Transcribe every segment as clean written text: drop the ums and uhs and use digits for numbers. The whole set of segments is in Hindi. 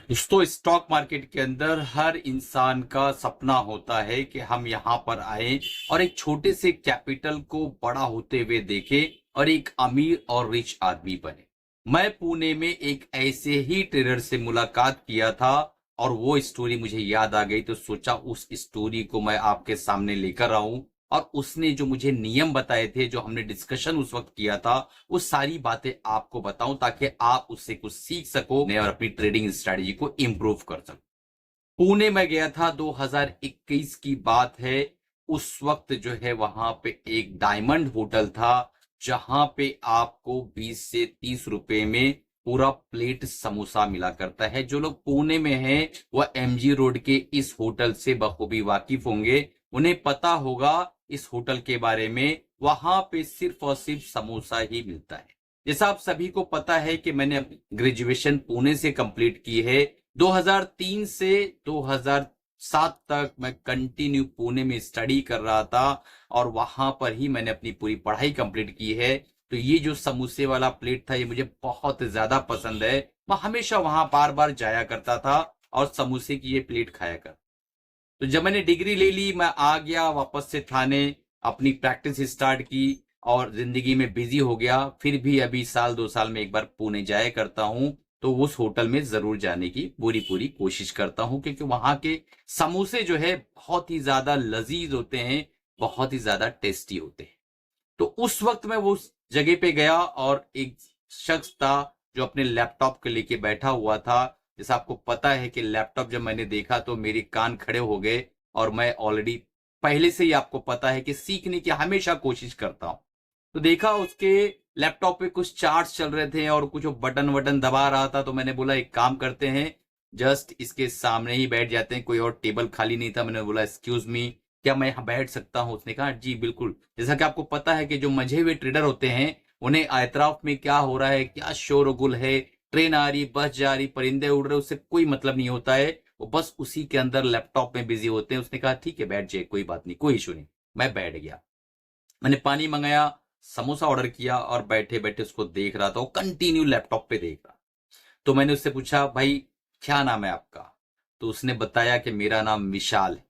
दोस्तों, स्टॉक मार्केट के अंदर हर इंसान का सपना होता है कि हम यहाँ पर आए और एक छोटे से कैपिटल को बड़ा होते हुए देखें और एक अमीर और रिच आदमी बने। मैं पुणे में एक ऐसे ही ट्रेडर से मुलाकात किया था और वो स्टोरी मुझे याद आ गई, तो सोचा उस स्टोरी को मैं आपके सामने लेकर आऊं और उसने जो मुझे नियम बताए थे, जो हमने डिस्कशन उस वक्त किया था, वो सारी बातें आपको बताऊं ताकि आप उससे कुछ सीख सको और अपनी ट्रेडिंग स्ट्रेटजी को इंप्रूव कर सको। पुणे में गया था, 2021 की बात है। उस वक्त जो है वहां पे एक डायमंड होटल था जहां पे आपको 20 से 30 रुपए में पूरा प्लेट समोसा मिला करता है। जो लोग पुणे में हैं वह एमजी रोड के इस होटल से बखूबी वाकिफ होंगे, उन्हें पता होगा इस होटल के बारे में। वहां पे सिर्फ और सिर्फ समोसा ही मिलता है। जैसा आप सभी को पता है कि मैंने ग्रेजुएशन पुणे से कंप्लीट की है। 2003 से 2007 तक मैं कंटिन्यू पुणे में स्टडी कर रहा था और वहां पर ही मैंने अपनी पूरी पढ़ाई कंप्लीट की है। तो ये जो समोसे वाला प्लेट था, ये मुझे बहुत ज्यादा पसंद है। मैं हमेशा वहां बार बार जाया करता था और समोसे की ये प्लेट खाया कर। तो जब मैंने डिग्री ले ली, मैं आ गया वापस से थाने, अपनी प्रैक्टिस स्टार्ट की और जिंदगी में बिजी हो गया। फिर भी अभी साल 2 साल में एक बार पुणे जाया करता हूं, तो उस होटल में जरूर जाने की पूरी पूरी कोशिश करता हूं, क्योंकि वहां के समोसे जो है बहुत ही ज्यादा लजीज होते हैं, बहुत ही ज्यादा टेस्टी होते हैं। तो उस वक्त मैं वो जगह पे गया और एक शख्स था जो अपने लैपटॉप को लेके बैठा हुआ था। जैसा आपको पता है कि लैपटॉप जब मैंने देखा तो मेरे कान खड़े हो गए, और मैं ऑलरेडी पहले से ही आपको पता है कि सीखने की हमेशा कोशिश करता हूं। तो देखा उसके लैपटॉप पे कुछ चार्ट्स चल रहे थे और कुछ बटन वटन दबा रहा था। तो मैंने बोला एक काम करते हैं, जस्ट इसके सामने ही बैठ जाते हैं, कोई और टेबल खाली नहीं था। मैंने बोला एक्सक्यूज मी, क्या मैं यहाँ बैठ सकता हूँ? उसने कहा जी बिल्कुल। जैसा कि आपको पता है कि जो मंझे हुए ट्रेडर होते हैं, उन्हें एतराफ में क्या हो रहा है, क्या शोरगुल है, ट्रेन आ रही, बस जा रही, परिंदे उड़ रहे, उससे कोई मतलब नहीं होता है। वो बस उसी के अंदर लैपटॉप में बिजी होते हैं। उसने कहा ठीक है बैठ जाए, कोई बात नहीं, कोई इशू नहीं। मैं बैठ गया, मैंने पानी मंगाया, समोसा ऑर्डर किया और बैठे बैठे उसको देख रहा था। वो कंटिन्यू लैपटॉप पे देख रहा। तो मैंने उससे पूछा भाई क्या नाम है आपका? तो उसने बताया कि मेरा नाम विशाल है।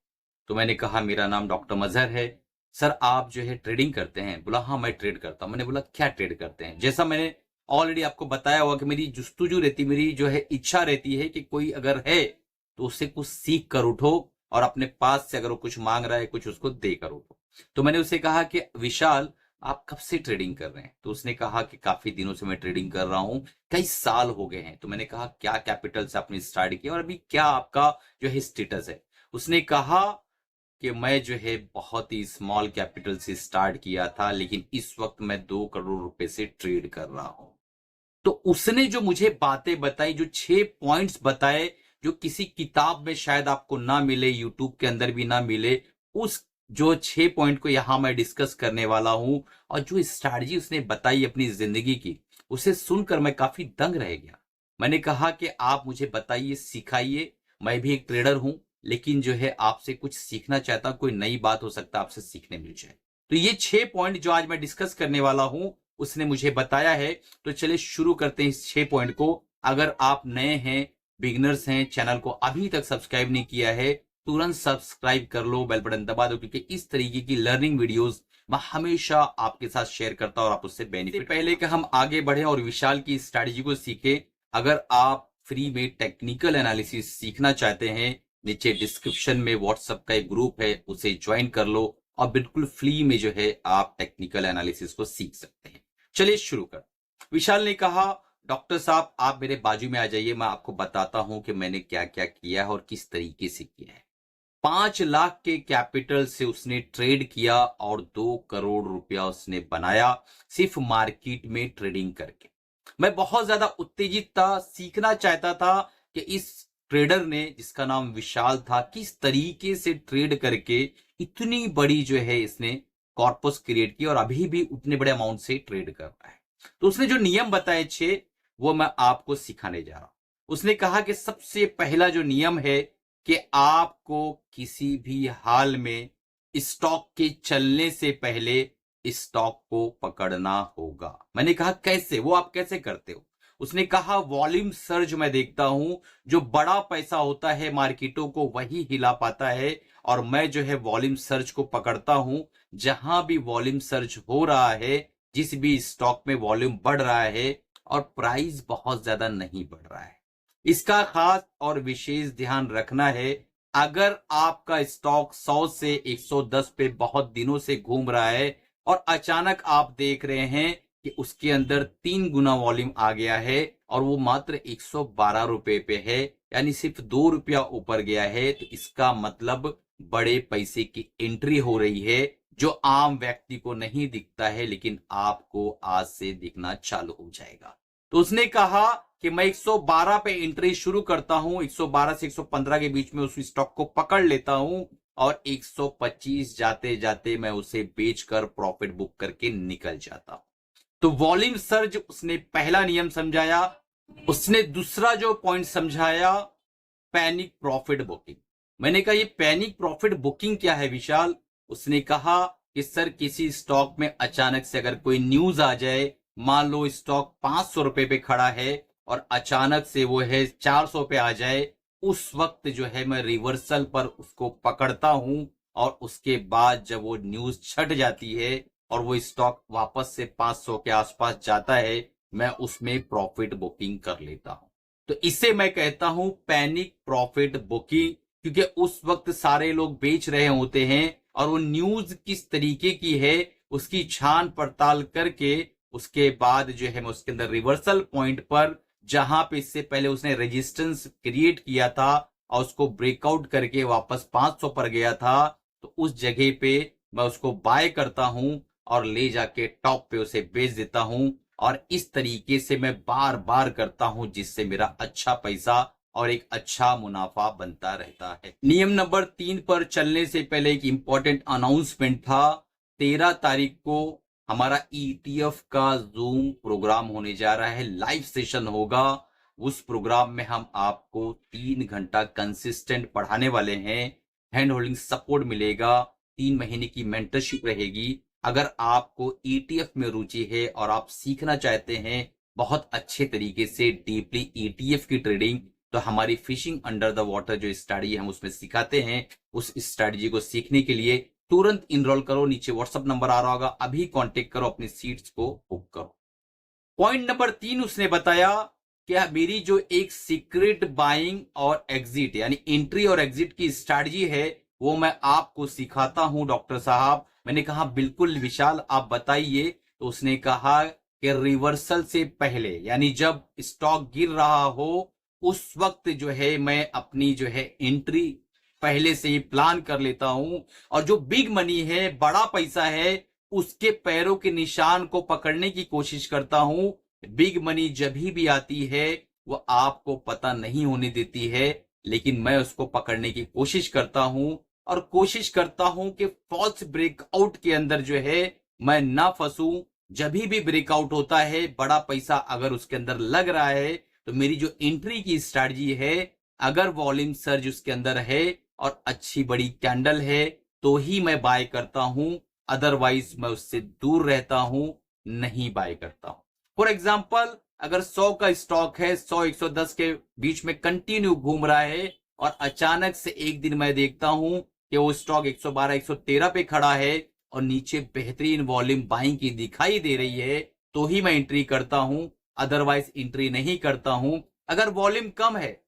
तो मैंने कहा मेरा नाम डॉक्टर मजहर है। सर आप जो है ट्रेडिंग करते हैं? बोला हाँ मैं ट्रेड करता हूं। मैंने बोला क्या ट्रेड करते हैं? जैसा मैंने ऑलरेडी आपको बताया हुआ कि मेरी जुस्तुजू रहती, मेरी जो है इच्छा रहती है कि कोई अगर है तो उससे कुछ सीख कर उठो और अपने पास से अगर वो कुछ मांग रहा है कुछ उसको देकर उठो। तो मैंने उससे कहा कि विशाल आप कब से ट्रेडिंग कर रहे हैं? तो उसने कहा कि काफी दिनों से मैं ट्रेडिंग कर रहा हूं, कई साल हो गए हैं। तो मैंने कहा क्या कैपिटल से आपने स्टार्ट किया और अभी क्या आपका जो है स्टेटस है? उसने कहा कि मैं जो है बहुत ही स्मॉल कैपिटल से स्टार्ट किया था, लेकिन इस वक्त मैं 2 करोड़ रुपए से ट्रेड कर रहा हूं। तो उसने जो मुझे बातें बताई, जो 6 पॉइंट्स बताए, जो किसी किताब में शायद आपको ना मिले, यूट्यूब के अंदर भी ना मिले, उस जो 6 पॉइंट को यहां मैं डिस्कस करने वाला हूं। और जो स्ट्रैटेजी उसने बताई अपनी जिंदगी की, उसे सुनकर मैं काफी दंग रह गया। मैंने कहा कि आप मुझे बताइए, सिखाइए। मैं भी एक ट्रेडर हूं, लेकिन जो है आपसे कुछ सीखना चाहता हूं, कोई नई बात हो सकता है आपसे सीखने मिल जाए। तो ये 6 पॉइंट जो आज मैं डिस्कस करने वाला हूं, उसने मुझे बताया है। तो चलिए शुरू करते हैं इस 6 पॉइंट को। अगर आप नए हैं, बिगनर्स हैं, चैनल को अभी तक सब्सक्राइब नहीं किया है, तुरंत सब्सक्राइब कर लो, बेल बटन दबा दो, क्योंकि इस तरीके की लर्निंग वीडियोस मैं हमेशा आपके साथ शेयर करता हूं और आप उससे बेनिफिट। पहले कि हम आगे बढ़े और विशाल की स्ट्रैटेजी को सीखे, अगर आप फ्री में टेक्निकल एनालिसिस सीखना चाहते हैं, नीचे डिस्क्रिप्शन में व्हाट्सएप का एक ग्रुप है, उसे ज्वाइन कर लो और बिल्कुल फ्री में जो है आप टेक्निकल एनालिसिस को सीख सकते हैं। चलिए शुरू कर। विशाल ने कहा डॉक्टर साहब आप मेरे बाजू में आ जाइए, मैं आपको बताता हूं कि मैंने क्या क्या किया है और किस तरीके से किया है। 5 लाख के कैपिटल से उसने ट्रेड किया और 2 करोड़ रुपया उसने बनाया, सिर्फ मार्केट में ट्रेडिंग करके। मैं बहुत ज्यादा उत्तेजित था, सीखना चाहता था कि इस ट्रेडर ने, जिसका नाम विशाल था, किस तरीके से ट्रेड करके इतनी बड़ी जो है इसने कॉर्पस क्रिएट की और अभी भी उतने बड़े अमाउंट से ट्रेड कर रहा है। तो उसने जो नियम बताए 6, वो मैं आपको सिखाने जा रहा हूं। उसने कहा कि सबसे पहला जो नियम है कि आपको किसी भी हाल में स्टॉक के चलने से पहले स्टॉक को पकड़ना होगा। मैंने कहा कैसे, वो आप कैसे करते हो? उसने कहा वॉल्यूम सर्ज मैं देखता हूं, जो बड़ा पैसा होता है मार्केटों को वही हिला पाता है, और मैं जो है वॉल्यूम सर्ज को पकड़ता हूं। जहां भी वॉल्यूम सर्ज हो रहा है, जिस भी स्टॉक में वॉल्यूम बढ़ रहा है और प्राइस बहुत ज्यादा नहीं बढ़ रहा है, इसका खास और विशेष ध्यान रखना है। अगर आपका स्टॉक 100 से 110 पे बहुत दिनों से घूम रहा है और अचानक आप देख रहे हैं कि उसके अंदर 3 गुना वॉल्यूम आ गया है और वो मात्र 112 रुपए पे है, यानी सिर्फ 2 रुपया ऊपर गया है, तो इसका मतलब बड़े पैसे की एंट्री हो रही है, जो आम व्यक्ति को नहीं दिखता है, लेकिन आपको आज से दिखना चालू हो जाएगा। तो उसने कहा कि मैं 112 पे एंट्री शुरू करता हूं, 112 से 115 के बीच में उस स्टॉक को पकड़ लेता हूं और 125 जाते जाते मैं उसे बेचकर प्रॉफिट बुक करके निकल जाता हूं। तो वॉल्यूम सर्ज उसने पहला नियम समझाया। उसने दूसरा जो पॉइंट समझाया, पैनिक प्रॉफिट बुकिंग। मैंने कहा ये पैनिक प्रॉफिट बुकिंग क्या है विशाल? उसने कहा कि सर किसी स्टॉक में अचानक से अगर कोई न्यूज आ जाए, मान लो स्टॉक 500 रुपए पे खड़ा है और अचानक से वो है 400 पे आ जाए, उस वक्त जो है मैं रिवर्सल पर उसको पकड़ता हूं और उसके बाद जब वो न्यूज छट जाती है और वो स्टॉक वापस से 500 के आसपास जाता है, मैं उसमें प्रॉफिट बुकिंग कर लेता हूं। तो इसे मैं कहता हूं पैनिक प्रॉफिट बुकिंग, क्योंकि उस वक्त सारे लोग बेच रहे होते हैं और वो न्यूज किस तरीके की है उसकी छान पड़ताल करके उसके बाद जो है मैं उसके अंदर रिवर्सल पॉइंट पर, जहां पे इससे पहले उसने रेजिस्टेंस क्रिएट किया था और उसको ब्रेकआउट करके वापस 500 पर गया था, तो उस जगह पे मैं उसको बाय करता हूं और ले जाके टॉप पे उसे बेच देता हूं। और इस तरीके से मैं बार बार करता हूं, जिससे मेरा अच्छा पैसा और एक अच्छा मुनाफा बनता रहता है। नियम नंबर 3 पर चलने से पहले एक इंपॉर्टेंट अनाउंसमेंट था। 13 तारीख को हमारा ETF का जूम प्रोग्राम होने जा रहा है, लाइव सेशन होगा। उस प्रोग्राम में हम आपको 3 घंटा कंसिस्टेंट पढ़ाने वाले हैं, हैंड होल्डिंग सपोर्ट मिलेगा, 3 महीने की मेंटरशिप रहेगी। अगर आपको ETF में रुचि है और आप सीखना चाहते हैं बहुत अच्छे तरीके से डीपली ETF की ट्रेडिंग, तो हमारी फिशिंग अंडर द वाटर जो स्ट्रेटजी हम उसमें सिखाते हैं, उस स्ट्रेटजी को सीखने के लिए तुरंत इनरोल करो। नीचे व्हाट्सएप नंबर आ रहा होगा, अभी कांटेक्ट करो, अपनी सीट्स को बुक करो। पॉइंट नंबर 3 उसने बताया कि मेरी जो एक सीक्रेट बाइंग और एग्जिट यानी एंट्री और एग्जिट की स्ट्रेटजी है, वो मैं आपको सिखाता हूं डॉक्टर साहब। मैंने कहा बिल्कुल विशाल, आप बताइए। तो उसने कहा कि रिवर्सल से पहले, यानी जब स्टॉक गिर रहा हो, उस वक्त जो है मैं अपनी जो है एंट्री पहले से ही प्लान कर लेता हूं, और जो बिग मनी है, बड़ा पैसा है, उसके पैरों के निशान को पकड़ने की कोशिश करता हूं। बिग मनी जब भी आती है वो आपको पता नहीं होने देती है, लेकिन मैं उसको पकड़ने की कोशिश करता हूं और कोशिश करता हूं कि फॉल्स ब्रेकआउट के अंदर जो है मैं ना फंसूं। जब भी ब्रेकआउट होता है, बड़ा पैसा अगर उसके अंदर लग रहा है, तो मेरी जो एंट्री की स्ट्रेटजी है, अगर वॉल्यूम सर्ज उसके अंदर है और अच्छी बड़ी कैंडल है, तो ही मैं बाय करता हूं, अदरवाइज मैं उससे दूर रहता हूं, नहीं बाय करता हूं। फॉर एग्जाम्पल, अगर 100 का स्टॉक है, 100-110 के बीच में कंटिन्यू घूम रहा है और अचानक से एक दिन मैं देखता हूं कि वो स्टॉक 112-113 पे खड़ा है और नीचे बेहतरीन वॉल्यूम बाइंग की दिखाई दे रही है, तो ही मैं एंट्री करता हूं, अदरवाइज एंट्री नहीं करता हूं। अगर वॉल्यूम कम है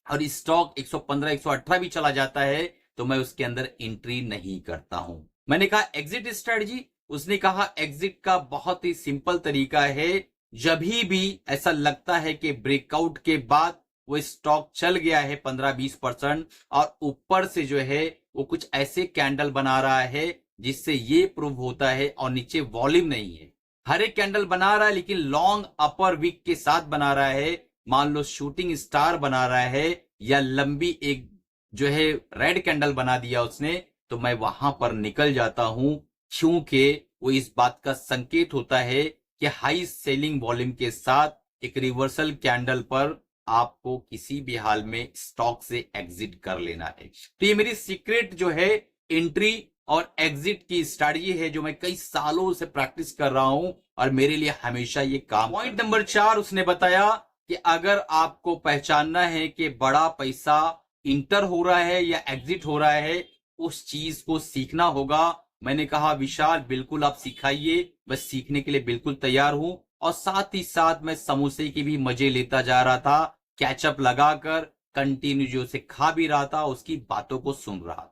और स्टॉक 115-118 भी चला जाता है, तो मैं उसके अंदर एंट्री नहीं करता हूं। मैंने कहा एग्जिट स्ट्रेटजी। उसने कहा एग्जिट का बहुत ही सिंपल तरीका है, जब भी ऐसा लगता है कि ब्रेकआउट के बाद वो स्टॉक चल गया है 15-20% और ऊपर से जो है वो कुछ ऐसे कैंडल बना रहा है जिससे ये प्रूव होता है, और नीचे वॉल्यूम नहीं है, हर एक कैंडल बना रहा है लेकिन लॉन्ग अपर विक के साथ बना रहा है, मान लो शूटिंग स्टार बना रहा है या लंबी एक जो है रेड कैंडल बना दिया उसने, तो मैं वहां पर निकल जाता हूं, क्योंकि वो इस बात का संकेत होता है कि हाई सेलिंग वॉल्यूम के साथ एक रिवर्सल कैंडल पर आपको किसी भी हाल में स्टॉक से एग्जिट कर लेना है। तो ये मेरी सीक्रेट जो है एंट्री और एग्जिट की स्ट्रैटेजी है जो मैं कई सालों से प्रैक्टिस कर रहा हूं और मेरे लिए हमेशा ये काम। पॉइंट नंबर 4 उसने बताया कि अगर आपको पहचानना है कि बड़ा पैसा इंटर हो रहा है या एग्जिट हो रहा है, उस चीज को सीखना होगा। मैंने कहा विशाल बिल्कुल आप सिखाइए, बस सीखने के लिए बिल्कुल तैयार हूं। और साथ ही साथ मैं समोसे की भी मजे लेता जा रहा था, कैचअप लगाकर कंटिन्यू जो से खा भी रहा था, उसकी बातों को सुन रहा था।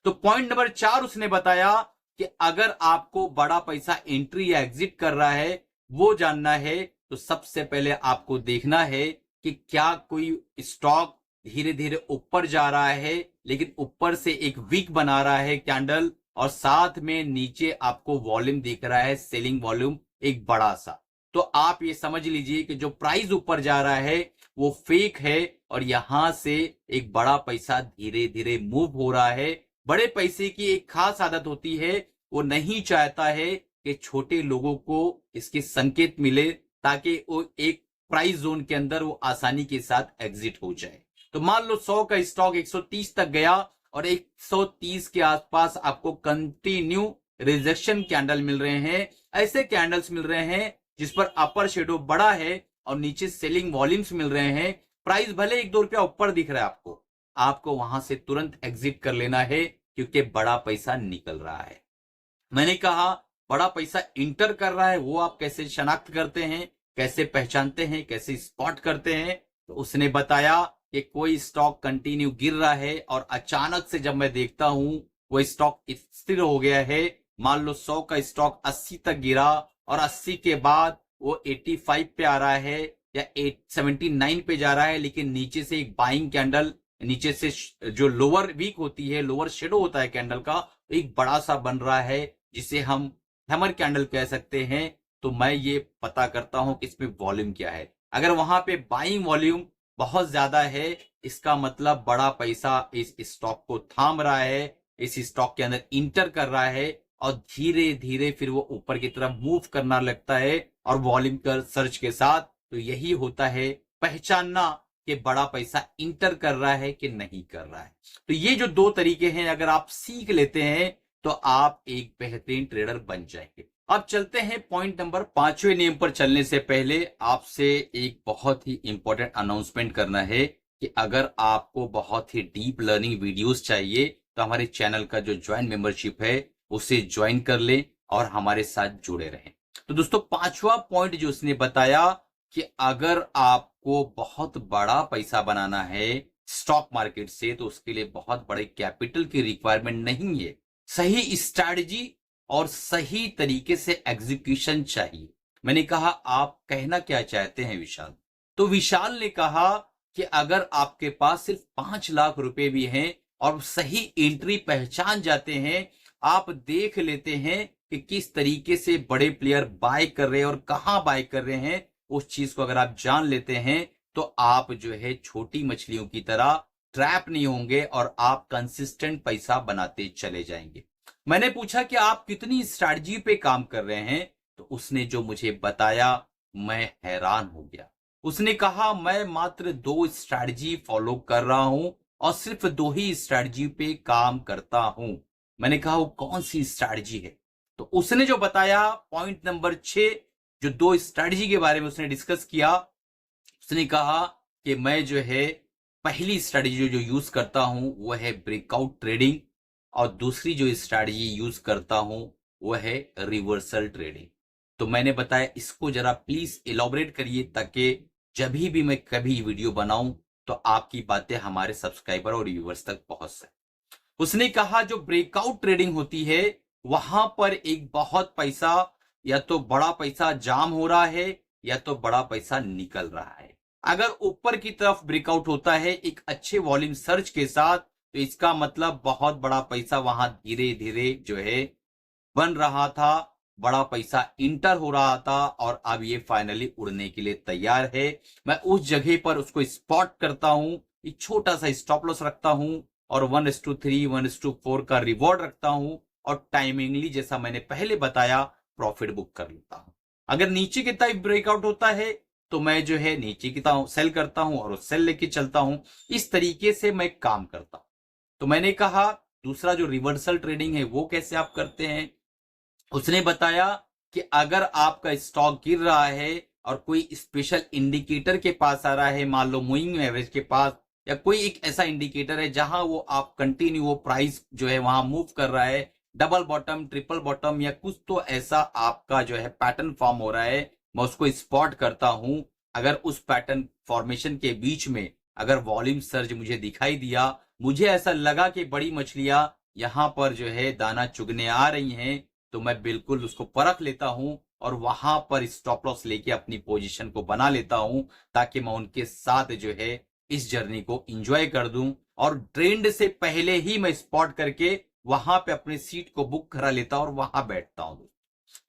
तो पॉइंट नंबर 4 उसने बताया कि अगर आपको बड़ा पैसा एंट्री या एग्जिट कर रहा है वो जानना है, तो सबसे पहले आपको देखना है कि क्या कोई स्टॉक धीरे धीरे ऊपर जा रहा है, लेकिन ऊपर से एक वीक बना रहा है कैंडल, और साथ में नीचे आपको वॉल्यूम दिख रहा है, सेलिंग वॉल्यूम एक बड़ा सा। तो आप ये समझ लीजिए कि जो प्राइस ऊपर जा रहा है वो फेक है और यहां से एक बड़ा पैसा धीरे धीरे मूव हो रहा है। बड़े पैसे की एक खास आदत होती है, वो नहीं चाहता है कि छोटे लोगों को इसके संकेत मिले ताकि वो एक प्राइस जोन के अंदर वो आसानी के साथ एग्जिट हो जाए। तो मान लो 100 का स्टॉक 130 तक गया और 130 के आसपास आपको कंटिन्यू रिजेक्शन कैंडल मिल रहे हैं। ऐसे कैंडल्स मिल रहे हैं जिस पर अपर शेडो बड़ा है और नीचे सेलिंग वॉल्यूम्स मिल रहे हैं। प्राइस भले 1-2 रुपया ऊपर दिख रहा है आपको वहां से तुरंत एग्जिट कर लेना है क्योंकि बड़ा पैसा निकल रहा है। मैंने कहा बड़ा पैसा इंटर कर रहा है, वो आप कैसे शनाख्त करते हैं, कैसे पहचानते हैं, कैसे स्पॉट करते हैं? तो उसने बताया कि कोई स्टॉक कंटिन्यू गिर रहा है और अचानक से जब मैं देखता हूं वो स्टॉक स्थिर हो गया है। मान लो 100 का स्टॉक 80 तक गिरा और 80 के बाद वो 85 पे आ रहा है या 79 पे जा रहा है, लेकिन नीचे से एक बाइंग कैंडल, नीचे से जो लोअर वीक होती है, लोअर शेडो होता है कैंडल का, एक बड़ा सा बन रहा है जिसे हम हैमर कैंडल कह सकते हैं। तो मैं ये पता करता हूं कि इसमें वॉल्यूम क्या है। अगर वहां पे बाइंग वॉल्यूम बहुत ज्यादा है, इसका मतलब बड़ा पैसा इस स्टॉक को थाम रहा है, इस स्टॉक के अंदर इंटर कर रहा है और धीरे धीरे फिर वो ऊपर की तरफ मूव करना लगता है और वॉल्यूम कर सर्च के साथ। तो यही होता है पहचानना कि बड़ा पैसा इंटर कर रहा है कि नहीं कर रहा है। तो ये जो 2 तरीके हैं, अगर आप सीख लेते हैं तो आप एक बेहतरीन ट्रेडर बन जाएंगे। अब चलते हैं पॉइंट नंबर 5वें नियम पर। चलने से पहले आपसे एक बहुत ही इंपॉर्टेंट अनाउंसमेंट करना है कि अगर आपको बहुत ही डीप लर्निंग वीडियोस चाहिए तो हमारे चैनल का जो ज्वाइन मेंबरशिप है उसे ज्वाइन कर लें और हमारे साथ जुड़े रहें। तो दोस्तों 5वां पॉइंट जो उसने बताया कि अगर आपको बहुत बड़ा पैसा बनाना है स्टॉक मार्केट से तो उसके लिए बहुत बड़े कैपिटल की रिक्वायरमेंट नहीं है, सही स्ट्रैटेजी और सही तरीके से एग्जीक्यूशन चाहिए। मैंने कहा आप कहना क्या चाहते हैं विशाल? तो विशाल ने कहा कि अगर आपके पास सिर्फ 5 लाख रुपए भी हैं और सही एंट्री पहचान जाते हैं, आप देख लेते हैं कि किस तरीके से बड़े प्लेयर बाय कर रहे हैं और कहां बाय कर रहे हैं, उस चीज को अगर आप जान लेते हैं तो आप जो है छोटी मछलियों की तरह ट्रैप नहीं होंगे और आप कंसिस्टेंट पैसा बनाते चले जाएंगे। मैंने पूछा कि आप कितनी स्ट्रैटेजी पे काम कर रहे हैं, तो उसने जो मुझे बताया मैं हैरान हो गया। उसने कहा मैं मात्र 2 स्ट्रैटेजी फॉलो कर रहा हूं और सिर्फ 2 ही स्ट्रैटेजी पे काम करता हूं। मैंने कहा वो कौन सी स्ट्रैटेजी है? तो उसने जो बताया पॉइंट नंबर 6, जो 2 स्ट्रैटेजी के बारे में उसने डिस्कस किया, उसने कहा कि मैं जो है पहली स्ट्रैटेजी जो यूज करता हूं वो है ब्रेकआउट ट्रेडिंग और दूसरी जो स्ट्रैटेजी यूज करता हूं वो है रिवर्सल ट्रेडिंग। तो मैंने बताया इसको जरा प्लीज इलॉबरेट करिए ताकि जब भी मैं कभी वीडियो बनाऊं तो आपकी बातें हमारे सब्सक्राइबर और व्यूअर्स तक पहुंच सके। उसने कहा जो ब्रेकआउट ट्रेडिंग होती है वहां पर एक बहुत पैसा या तो बड़ा पैसा जाम हो रहा है या तो बड़ा पैसा निकल रहा है। अगर ऊपर की तरफ ब्रेकआउट होता है एक अच्छे वॉल्यूम सर्च के साथ तो इसका मतलब बहुत बड़ा पैसा वहां धीरे धीरे जो है बन रहा था, बड़ा पैसा इंटर हो रहा था और अब ये फाइनली उड़ने के लिए तैयार है। मैं उस जगह पर उसको स्पॉट करता हूं, एक छोटा सा स्टॉप लॉस रखता हूं और 1:3 1:4 का रिवॉर्ड रखता हूं और टाइमिंगली जैसा मैंने पहले बताया प्रॉफिट बुक कर लेता हूं। अगर नीचे की तरफ ब्रेकआउट होता है तो मैं जो है नीचे की तरफ सेल करता हूं और सेल लेके चलता हूं। इस तरीके से मैं काम करता हूं। तो मैंने कहा दूसरा जो रिवर्सल ट्रेडिंग है वो कैसे आप करते हैं। उसने बताया कि अगर आपका स्टॉक गिर रहा है और कोई स्पेशल इंडिकेटर के पास आ रहा है, मान लो मूविंग एवरेज के पास, या कोई एक ऐसा इंडिकेटर है जहां वो आप कंटिन्यू वो प्राइस जो है वहां मूव कर रहा है, डबल बॉटम, ट्रिपल बॉटम या कुछ तो ऐसा आपका जो है पैटर्न फॉर्म हो रहा है, मैं उसको स्पॉट करता हूं। अगर उस पैटर्न फॉर्मेशन के बीच में अगर वॉल्यूम सर्ज मुझे दिखाई दिया, मुझे ऐसा लगा कि बड़ी मछलियां यहां पर जो है दाना चुगने आ रही हैं, तो मैं बिल्कुल उसको परख लेता हूं और वहां पर स्टॉप लॉस लेके अपनी पोजीशन को बना लेता हूं, ताकि मैं उनके साथ जो है इस जर्नी को एंजॉय कर दूं और ट्रेंड से पहले ही मैं स्पॉट करके वहां पे अपने सीट को बुक करा लेता हूं और वहां बैठता हूं।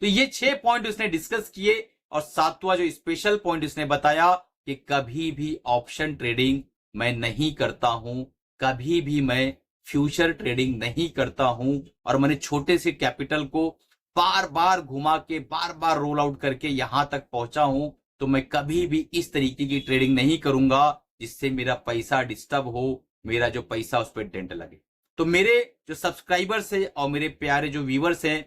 तो ये 6 पॉइंट उसने डिस्कस किए और 7वां जो स्पेशल पॉइंट उसने बताया कि कभी भी ऑप्शन ट्रेडिंग मैं नहीं करता हूं, कभी भी मैं फ्यूचर ट्रेडिंग नहीं करता हूं, और मैंने छोटे से कैपिटल को बार बार घुमा के बार बार रोल आउट करके यहां तक पहुंचा हूं, तो मैं कभी भी इस तरीके की ट्रेडिंग नहीं करूंगा जिससे मेरा पैसा डिस्टर्ब हो, मेरा जो पैसा उस पर डेंट लगे। तो मेरे जो सब्सक्राइबर्स है और मेरे प्यारे जो व्यूवर्स हैं,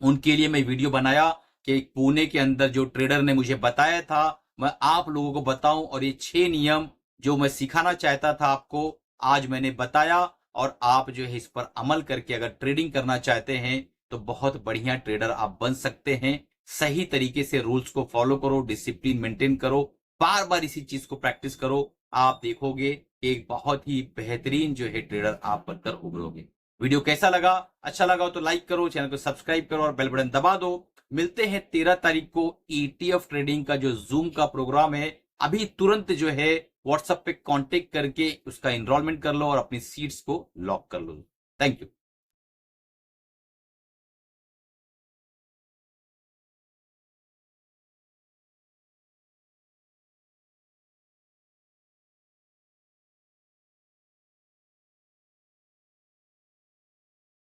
उनके लिए मैं वीडियो बनाया कि पुणे के अंदर जो ट्रेडर ने मुझे बताया था मैं आप लोगों को बताऊं, और ये 6 नियम जो मैं सिखाना चाहता था आपको आज मैंने बताया, और आप जो है इस पर अमल करके अगर ट्रेडिंग करना चाहते हैं तो बहुत बढ़िया ट्रेडर आप बन सकते हैं। सही तरीके से रूल्स को फॉलो करो, डिसिप्लिन मेंटेन करो, बार बार इसी चीज को प्रैक्टिस करो, आप देखोगे एक बहुत ही बेहतरीन जो है ट्रेडर आप बनकर उभरोगे। वीडियो कैसा लगा? अच्छा लगा हो तो लाइक करो, चैनल को सब्सक्राइब करो और बेल बटन दबा दो। मिलते हैं 13 तारीख को ETF ट्रेडिंग का जो जूम का प्रोग्राम है, अभी तुरंत जो है व्हाट्सएप पे कांटेक्ट करके उसका एनरोलमेंट कर लो और अपनी सीट्स को लॉक कर लो। Thank you.